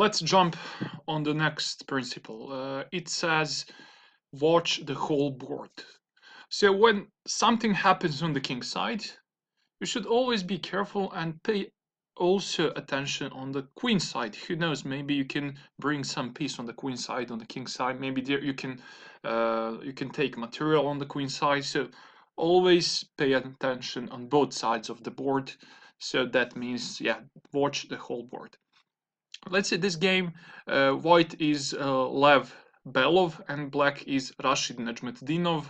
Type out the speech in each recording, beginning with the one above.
let's jump on the next principle. It says watch the whole board. So when something happens on the king side, you should always be careful and pay also attention on the queen side. Who knows, maybe you can bring some piece on the queen side, on the king side. Maybe there you can take material on the queen side. So always pay attention on both sides of the board. So that means, yeah, watch the whole board. Let's say this game, white is Lev Belov and black is Rashid Najmetdinov.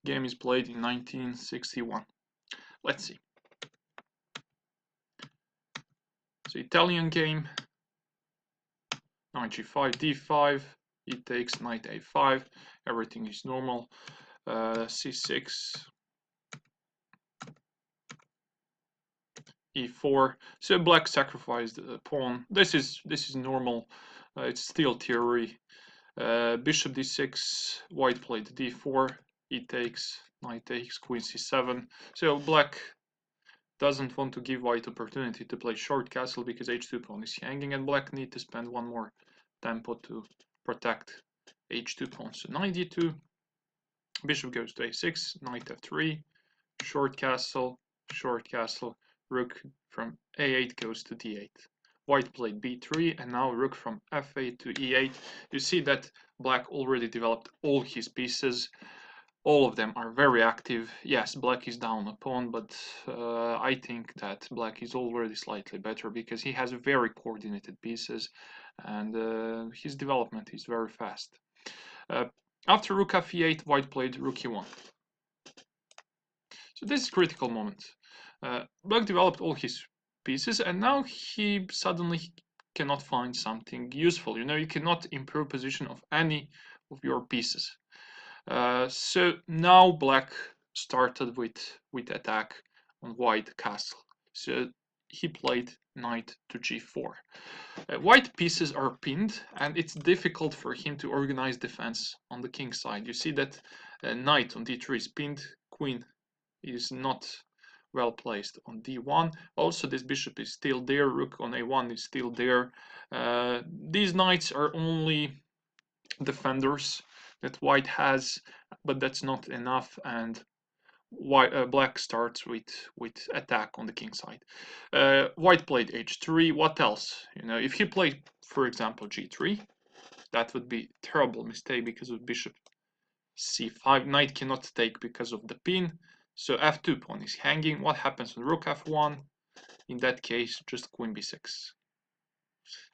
Game is played in 1961. Let's see. So Italian game, knight g5, d5, he takes knight a5, everything is normal. C6, e4. So black sacrificed the pawn. This is normal. It's still theory. Bishop d6, white played d4, he takes, knight takes, queen c7. So black doesn't want to give white opportunity to play short castle because h2 pawn is hanging, and black need to spend one more tempo to protect h2 pawn. So knight d2, bishop goes to a6, knight f3, short castle, rook from a8 goes to d8. White played b3, and now rook from f8 to e8. You see that black already developed all his pieces. All of them are very active. Yes, black is down a pawn, but I think that black is already slightly better because he has very coordinated pieces, and his development is very fast. After rook f8, white played rook e1. So this is a critical moment. Black developed all his pieces, and now he suddenly cannot find something useful. You know, you cannot improve position of any of your pieces. So now black started with attack on white castle. So he played knight to g4. White pieces are pinned, and it's difficult for him to organize defense on the king side. You see that knight on d3 is pinned, queen is not well placed on d1. Also, this bishop is still there, rook on a1 is still there. These knights are only defenders that white has, but that's not enough, and black starts with attack on the king side. White played h3. What else? You know, if he played, for example, g3, that would be a terrible mistake because of bishop c5. Knight cannot take because of the pin. So f2 pawn is hanging. What happens on rook f1? In that case, just queen b6.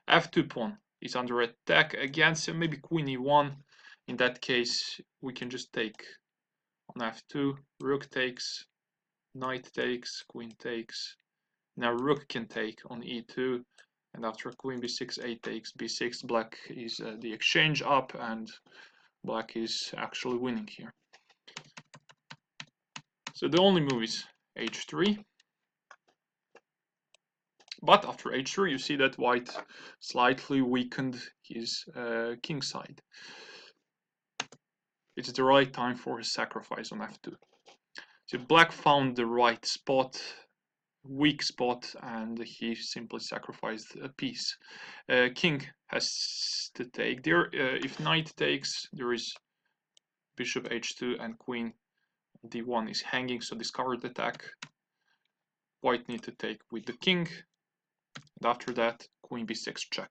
f2 pawn is under attack again, so maybe queen e1. In that case, we can just take on f2, rook takes, knight takes, queen takes. Now rook can take on e2, and after queen b6, a takes b6. Black is the exchange up, and black is actually winning here. So the only move is h3. But after h3, you see that white slightly weakened his king side. It's the right time for his sacrifice on f2. So black found the right spot, weak spot, and he simply sacrificed a piece. King has to take there. If knight takes, there is bishop h2 and queen d1 is hanging, so discard attack. White need to take with the king, and after that queen b6 check.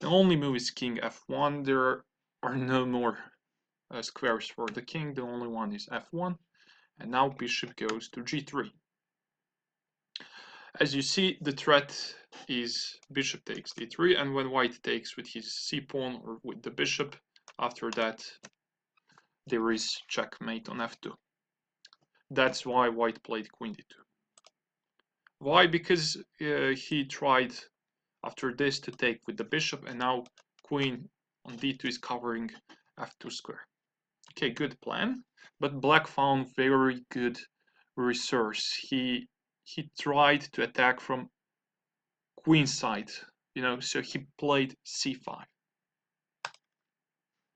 The only move is king f1. There are no more squares for the king. The only one is f1, and now bishop goes to g3. As you see, the threat is bishop takes d3, and when white takes with his c-pawn or with the bishop, after that there is checkmate on f2. That's why white played queen d2. Why? Because he tried after this to take with the bishop, and now queen on d2 is covering f2 square. Okay, good plan, but black found very good resource. He tried to attack from queen side, you know, so he played c5.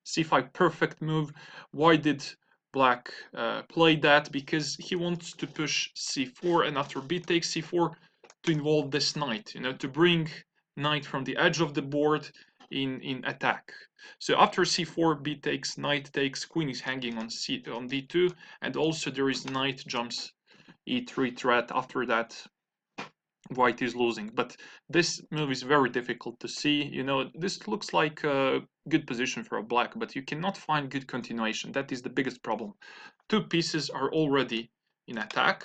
c5, perfect move. Why did black play that? Because he wants to push c4, and after b takes c4 to involve this knight, you know, to bring knight from the edge of the board in attack. So after c4, b takes, knight takes, queen is hanging on d2, and also there is knight jumps e3 threat. After that, white is losing. But this move is very difficult to see. You know, this looks like a good position for a black, but you cannot find good continuation. That is the biggest problem. Two pieces are already in attack,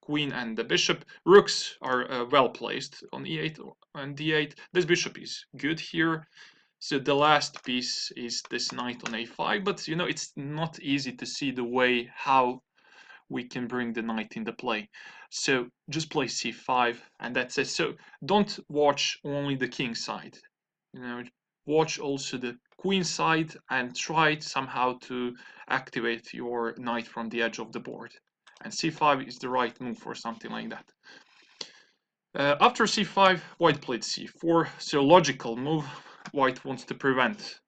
queen and the bishop. Rooks are well placed on e8 and d8. This bishop is good here. So the last piece is this knight on a5, but you know, it's not easy to see the way how we can bring the knight into play. So just play c5 and that's it. So don't watch only the king side. You know, watch also the queen side and try somehow to activate your knight from the edge of the board. And c5 is the right move for something like that. After c5, white played c4. So logical move. White wants to prevent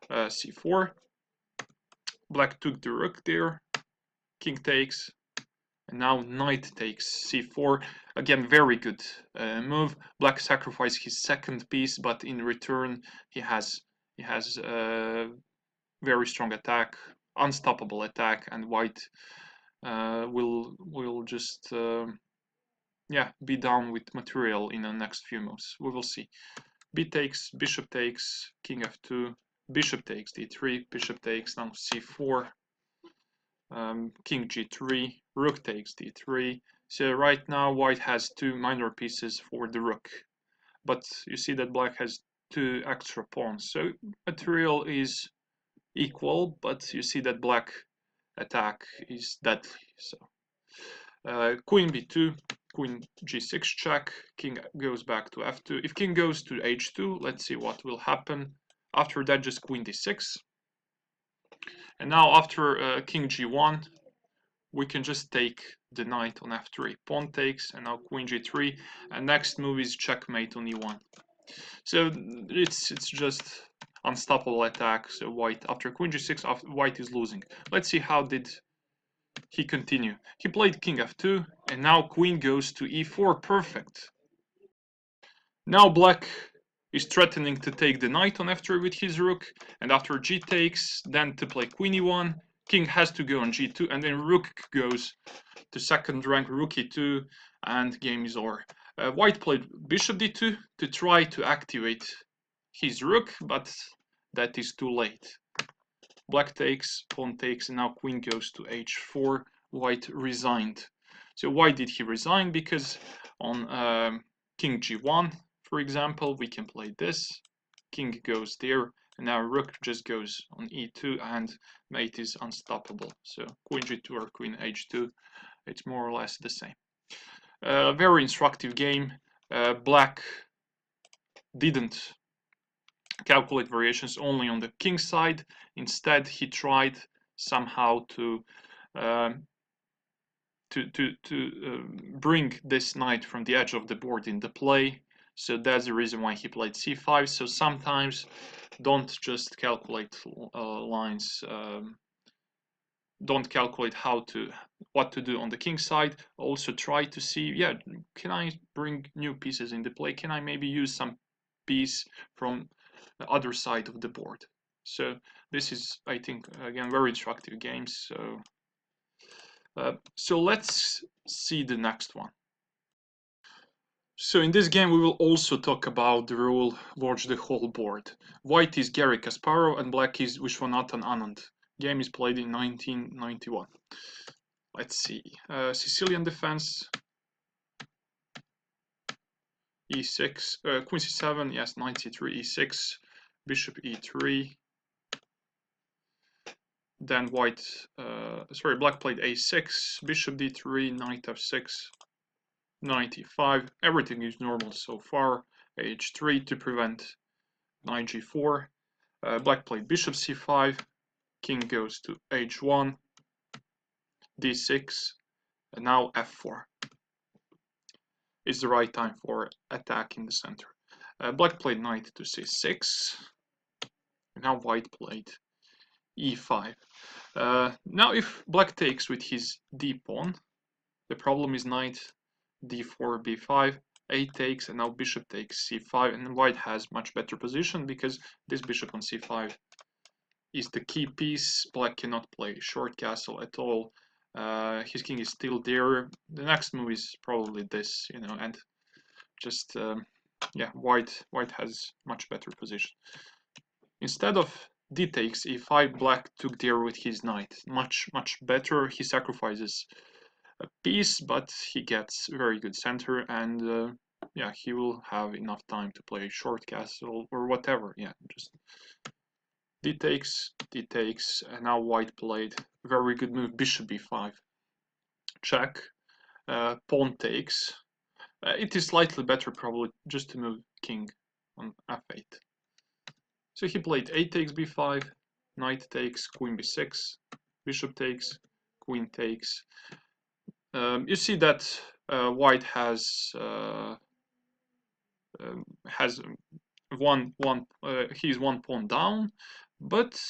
c4. Black took the rook there. King takes. And now knight takes c4. Again, very good move. Black sacrificed his second piece, but in return he has very strong attack, unstoppable attack, and white will just yeah, be down with material in the next few moves. We will see. B takes, bishop takes, king f2, bishop takes d3, bishop takes, now c4. King g3, rook takes d3. So right now white has two minor pieces for the rook, but you see that black has two extra pawns. So material is equal, but you see that black attack is deadly. So queen b2, queen g6 check, king goes back to f2. If king goes to h2, let's see what will happen. After that, just queen d6. And now after king g1, we can just take the knight on f3. Pawn takes, and now queen g3, and next move is checkmate on e1. So it's just unstoppable attack. So white, after queen g6, white is losing. Let's see how did he continue. He played king f2, and now queen goes to e4. Perfect. Now black is threatening to take the knight on f3 with his rook, and after g takes, then to play queen e1, king has to go on g2, and then rook goes to second rank, rook e2, and game is over. White played bishop d2 to try to activate his rook, but that is too late. Black takes, pawn takes, and now queen goes to h4. White resigned. So why did he resign? Because on king g1, for example, we can play this. King goes there, and now rook just goes on e2, and mate is unstoppable. So queen g2 or queen h2, it's more or less the same. Very instructive game. Black didn't calculate variations only on the king side. Instead, he tried somehow to bring this knight from the edge of the board into play. So that's the reason why he played c5. So sometimes don't just calculate lines. Don't calculate what to do on the king side. Also try to see, yeah, can I bring new pieces into play? Can I maybe use some piece from the other side of the board? So this is, I think, again, very instructive games. So let's see the next one. So in this game we will also talk about the rule watch the whole board. White is Garry Kasparov and black is Viswanathan Anand. Game is played in 1991. Let's see. Sicilian defense. E6. Queen c7. Yes, knight c3, e6. Bishop e3. Then white. Black played a6. Bishop d3. Knight f6. Knight e5. Everything is normal so far. h3 to prevent knight g4. Black played bishop c5. King goes to h1, d6, and now f4 is the right time for attack in the center. Black played knight to c6, and now white played e5. Now if black takes with his d pawn, the problem is knight d4, b5, a takes, and now bishop takes c5, and white has much better position because this bishop on c5 is the key piece. Black cannot play short castle at all. His king is still there. The next move is probably this, you know, and just yeah, white has much better position. Instead of d takes e5, black took there with his knight. Much better. He sacrifices a piece, but he gets very good center, and yeah, he will have enough time to play short castle or whatever. Yeah, just d takes, and now white played very good move, bishop b5, check, pawn takes. It is slightly better probably just to move king on f8. So he played a takes b5, knight takes, queen b6, bishop takes, queen takes. You see that white has he's one pawn down, but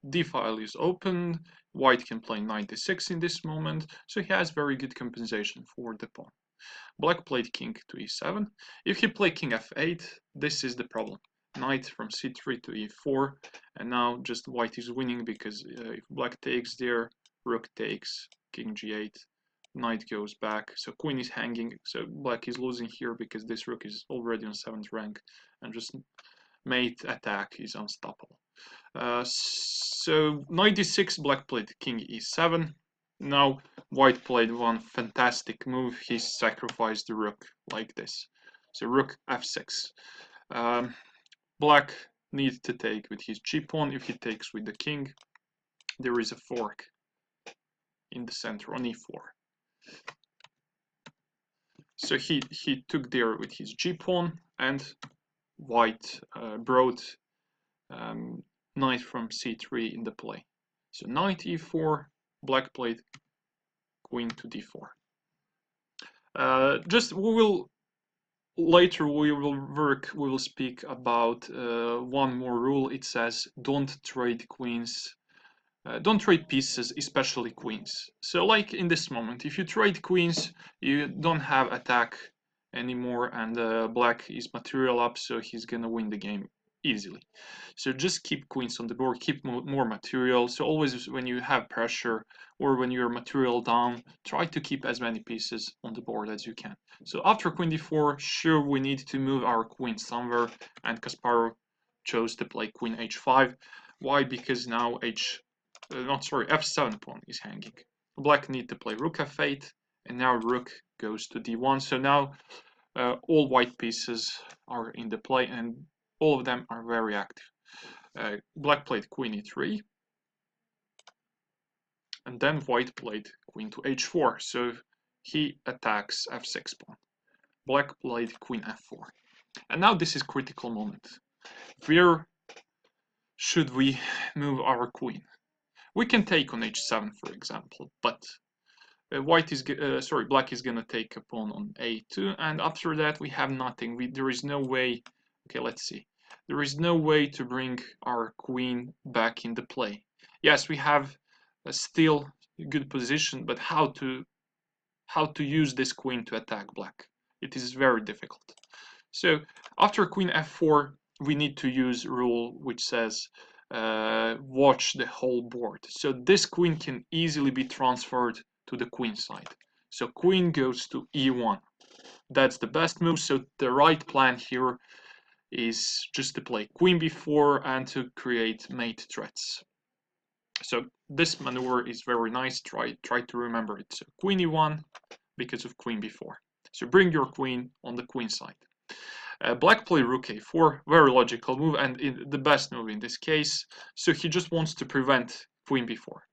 d file is open. White can play knight d6 in this moment, so he has very good compensation for the pawn. Black played king to e7. If he played king f8, this is the problem. Knight from c3 to e4, and now just white is winning because if black takes there, rook takes, king g8, knight goes back, so queen is hanging, so black is losing here because this rook is already on 7th rank, and just mate attack is unstoppable. So knight d6, black played king e7. Now white played one fantastic move. He sacrificed the rook like this. So rook f6. Black needs to take with his g-pawn. If he takes with the king, there is a fork in the center on e4. So he took there with his g-pawn, and white brought knight from c3 in the play. So knight e4, black played queen to d4. Just later we will speak about one more rule. It says don't trade queens, don't trade pieces, especially queens. So like in this moment, if you trade queens, you don't have attack anymore, and black is material up, so he's gonna win the game easily. So just keep queens on the board, keep more material. So always when you have pressure or when you're material down, try to keep as many pieces on the board as you can. So after queen d4, sure, we need to move our queen somewhere, and Kasparov chose to play queen h5. Why? Because now f7 pawn is hanging. Black need to play rook f8, and now rook goes to d1. So now all white pieces are in the play, and all of them are very active. Black played queen e3, and then white played queen to h4, so he attacks f6 pawn. Black played queen f4. And now this is critical moment. Where should we move our queen? We can take on h7, for example, but black is gonna take a pawn on a2, and after that we have nothing. There is no way. Okay, let's see. There is no way to bring our queen back in the play. Yes, we have a still good position, but how to use this queen to attack black? It is very difficult. So after queen f4, we need to use a rule which says watch the whole board. So this queen can easily be transferred to the queen side. So queen goes to e1. That's the best move. So the right plan here is just to play queen b4 and to create mate threats. So this maneuver is very nice. Try to remember it. So queen e1 because of queen b4. So bring your queen on the queen side. Black played rook a4, very logical move, and the best move in this case. So he just wants to prevent queen b4.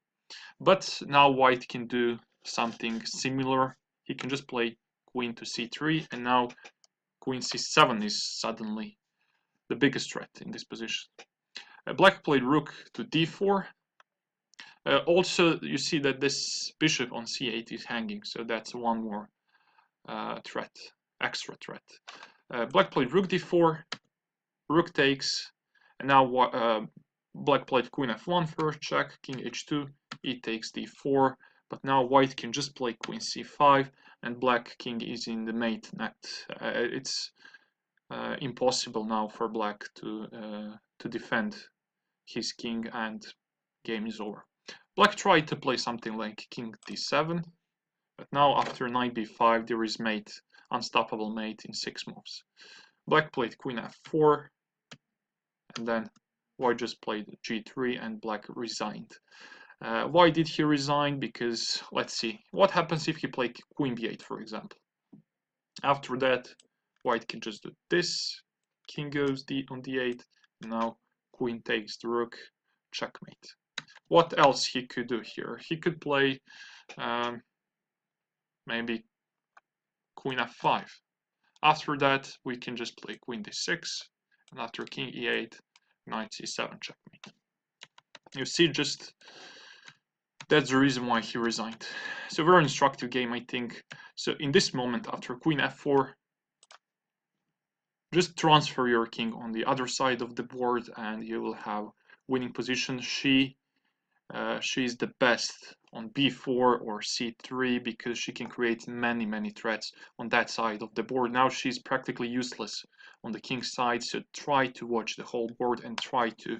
But now white can do something similar. He can just play queen to c3, and now queen c7 is suddenly the biggest threat in this position. Black played rook to d4. Also, you see that this bishop on c8 is hanging, so that's one more extra threat. Black played rook d4, rook takes, and now black played queen f1 first check, king h2, e takes d4, but now white can just play queen c5, and black king is in the mate net. It's impossible now for black to defend his king, and game is over. Black tried to play something like king d7, but now after knight b5 there is mate, unstoppable mate in 6 moves. Black played queen f4, and then white just played g3 and black resigned. Why did he resign? Because let's see, what happens if he played queen b8, for example. After that, white can just do this, king goes on d8, now queen takes the rook, checkmate. What else he could do here? He could play maybe queen f5. After that, we can just play queen d6, and after king e8, knight c7 checkmate. You see, just that's the reason why he resigned. So very instructive game, I think. So in this moment, after queen f4, just transfer your king on the other side of the board, and you will have winning position. She is the best on b4 or c3 because she can create many threats on that side of the board. Now she's practically useless on the king side, so try to watch the whole board and try to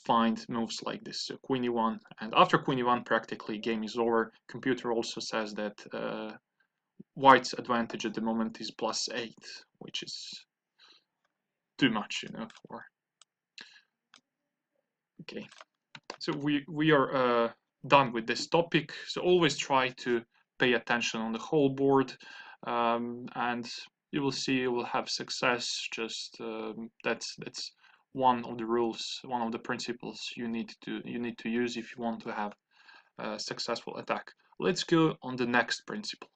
find moves like this. So queen e1, and after queen e1 practically game is over. Computer also says that white's advantage at the moment is +8, which is too much, you know, for... Okay, so we are done with this topic. So always try to pay attention on the whole board, and you will see you will have success. Just that's one of the rules, one of the principles you need to use if you want to have a successful attack. Let's go on the next principle.